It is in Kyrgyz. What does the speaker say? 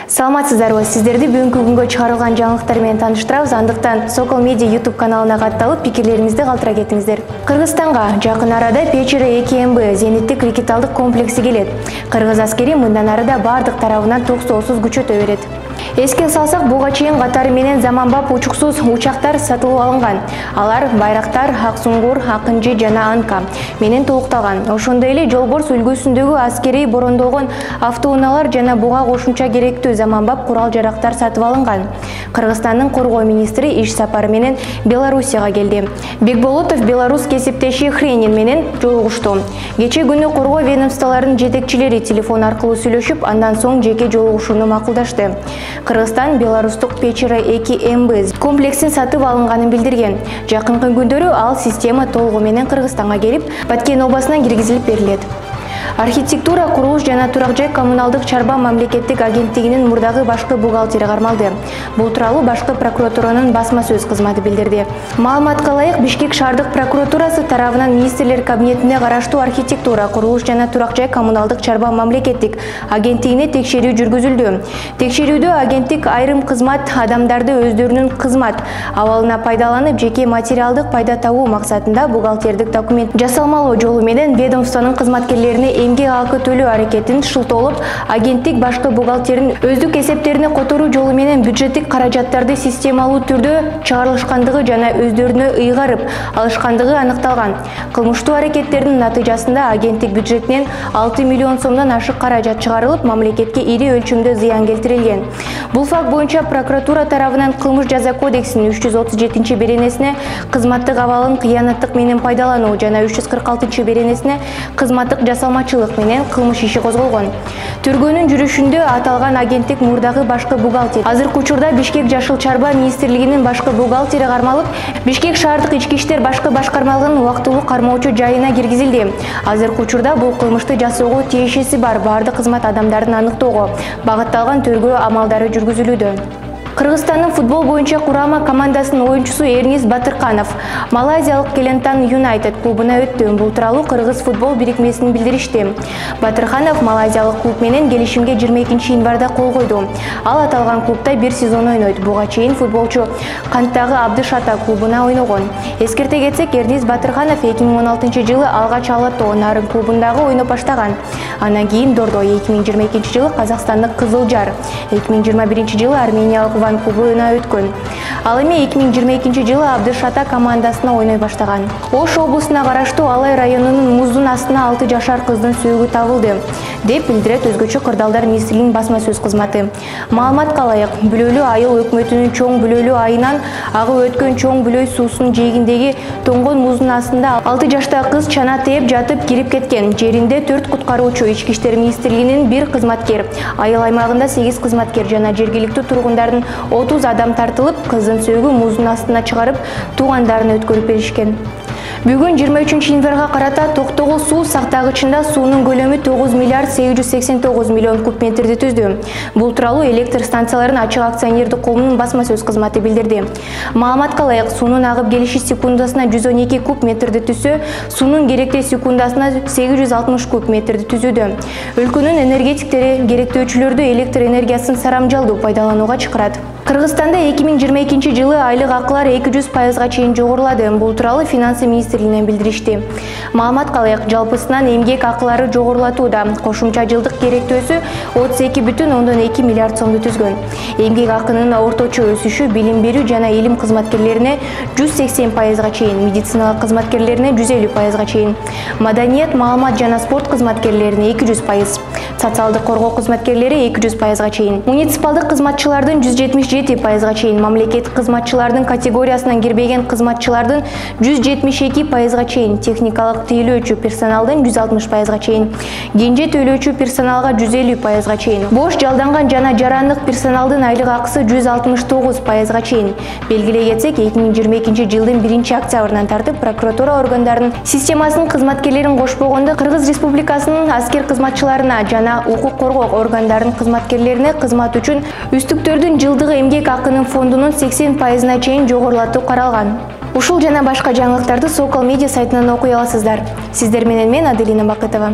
Саламатсыздарбы, сиздерди бүгүнкү күнгө чыгарылган жаңылыктар менен тааныштырабыз. Андыктан Sokol Media YouTube каналына катталып, пикирлериңизди калтыра кетиңиздер. Кыргызстанга жакын арада Печера 2МБ зениттик ракеталдык комплекси келет. Кыргыз аскери мындан арада бардык тарабынан токтоосуз күч өтө берет. Эске салсак, буга чейин катары менен заманбап учуксуз учактар сатылып алынган. Алар Байрактар, Аксуңгур, Акынжы жана Анка менен толукталган. Ошондой эле Жолборс үлгүсүндөгү аскери борондолгон автоунаалар жана буга кошумча керектүү заманбап курал-жарактар сатып алынган. Кыргызстандын коргоо министри иш сапары менен Белоруссияга келди. Бекболотов белорус кесиптеши Хренин менен жолугушту. Кечээ күнү коргоо ведомстволорунун жетекчилери телефон аркылуу сүйлөшүп, андан соң жеке жолугушууну макулдашты. Кыргызстан белорустук Печера 2МБ комплексин сатып алынганын билдирген. Жакынкы күндөрү ал система толугу менен Кыргызстанга келип, Баткен областына киргизилип берилет. Архитектура, курулуш жана турак жай коммуналдык чарба мамлекеттик агенттигинин мурдагы башкы бухгалтери кармалды. Бул тууралуу башкы прокуратуранын басма сөз кызматы билдирди. Маалыматка ылайык, Бишкек шаардык прокуратурасы тарабынан министрлер кабинетине караштуу архитектура, курулуш жана турак жай коммуналдык чарба мамлекеттик агенттигине текшерүү жүргүзүлдү. Текшерүүдө агенттик айрым кызмат адамдарды өздөрүнүн кызмат абалына пайдаланып, жеке материалдык пайда табуу максатында бухгалтердик документ жасалмалоо жолу менен ведомствонун кызматкерлерине эмгек акы төлөө аракетин шылтоолоп, агенттик башкы бухгалтерин өздүк эсептерине которуу жолу менен бюджеттик каражаттарды системалуу түрдө чыгарылышкандыгы жана өздөрүнө ыйгарып алышкандыгы аныкталган. Кылмыштуу аракеттердин натыйжасында агенттик бюджетинен 6 миллион сомдон ашык каражат чыгарылып, мамлекетке ири өлчөмдө зыян келтирилген. Бул факт боюнча прокуратура тарабынан Кылмыш жаза кодексинин 337-беренесине кызматтык абалын кыянаттык менен пайдалануу жана 346-беренесине кызматтык жасалмачылык менен кылмыш иши козголгон. Тергөөнүн жүрүшүндө аталган агенттик мурдагы башкы бухгалтер, азыркы учурда Бишкек Жашыл чарба министрлигинин башкы бухгалтери кармалып, Бишкек шаардык ички иштер башкы башкармалыгынын убактылуу кармоочу жайына киргизилди. Азыркы учурда бул кылмышты жасоого тиешеси бар бардык кызмат адамдарын аныктоого багытталган тергөө амалдары жүргүзүлүүдө. Кыргызстандын футбол боюнча курама командасынын оюнчусу Эрнис Батырканов малайзиялык Келентан Юнайтед клубуна өттү. Бул тууралуу Кыргыз футбол бирикмесинин билдиришти. Батырканов малайзиялык клуб менен келишимге 22 январда кол койду. Ал аталган клубда бир сезон ойнойт. Буга чейин футболчу Канттагы Абдышата клубуна ойногон. Эскерте кетсек, Эрнис Батырканов 2016 алгач Алатоо Нарын клубундагы ойноп баштаган. Андан кийин Дордо 2022 Казакстандык Кызыл Жар, 2021 Армениялык клубуна өткөн. Ал эми 2022 Абдышата командасына ойной баштаган. Ош облусуна караштуу Алай районунун муздун астына 6 жашар кыздын сөөгү табылды, деп билдирет Өзгөчө кырдаалдар министрлигинин басма сөз кызматы. Маалыматка ылайык, Бүлөлүү айыл өкмөтүнүн Чоң Бүлөлүү айынан агып өткөн Чоң Бүлөй суусунун жээгиндеги тоңгон муздун астында 6 жаштагы кыз чана тээп жатып кирип кеткен. Жеринде 4 куткаруучу, Ички иштер министрлигинин 1 кызматкер, айыл аймагында 8 кызматкер жана жергиликтүү тургундардын 30 адам тартылып, кыздын сөөгү муздун астына чыгарып, туугандарына өткөрүп беришкен. Бүгүн 23 январга карата Токтогул суу сактагычында суунун көлөмү 9 миллиард 889 миллион куб метрди түздү. Бул тууралуу электр станцияларынын ачык акционердик коомунун басма сөз кызматы билдирди. Маалыматка ылайык, суунун агып келиши секундасына 112 куб метрди түзсө, суунун керектөө секундасына 860 куб метрди түзүүдө. Өлкөнүн энергетиктери керектөөчүлөрдү электр энергиясын сарамжалдуу пайдаланууга чакырат. Кыргызстанда 2022 жылы айлык акылар 200% чейин жогорулады. Бул тууралуу финансы министрлигинен билдиришти. Маалыматка ылайык, жалпысынан эмгек акылары жогорулатууда. Кошумча жылдык керектөөсү 32,2 миллиард сомду түзгөн. Эмгек акынын орточо өсүшү билим берүү жана илим кызматкерлерине 180% чейин, медициналык кызматкерлерине 150% чейин, маданият, маалымат жана спорт кызматкерлерине 200%, социалдык коргоо кызматкерлери 200% чейин, муниципалдык кызматчылардын 177% чейин, мамлекеттик кызматчылардын категориясынан кирбеген кызматчылардын 172% чейин, техникалык тейлөөчү персоналдын 160% чейин, кенже төлөөчү персоналга 150% чейин, бош жалданган жана жарандык персоналдын айлык акысы 169% чейин. Белгилей кетсек, 2022 жылдын 1-октябрынан тартып прокуратура органдарынын системасынын кызматкерлерин кошпогондо Кыргыз Республикасынын аскер кызматчыларына жана укук коргоо органдарынын кызматкерлерине кызмат үчүн үстүктөрдүн жылдыгы эмгек акынын фондунун 80%-на чейин жогорулатуу каралган. Ушул жана башка жаңылыктарды Sokol Media сайтынан окуй аласыздар. Сиздер менен мен Аделина Бакытова.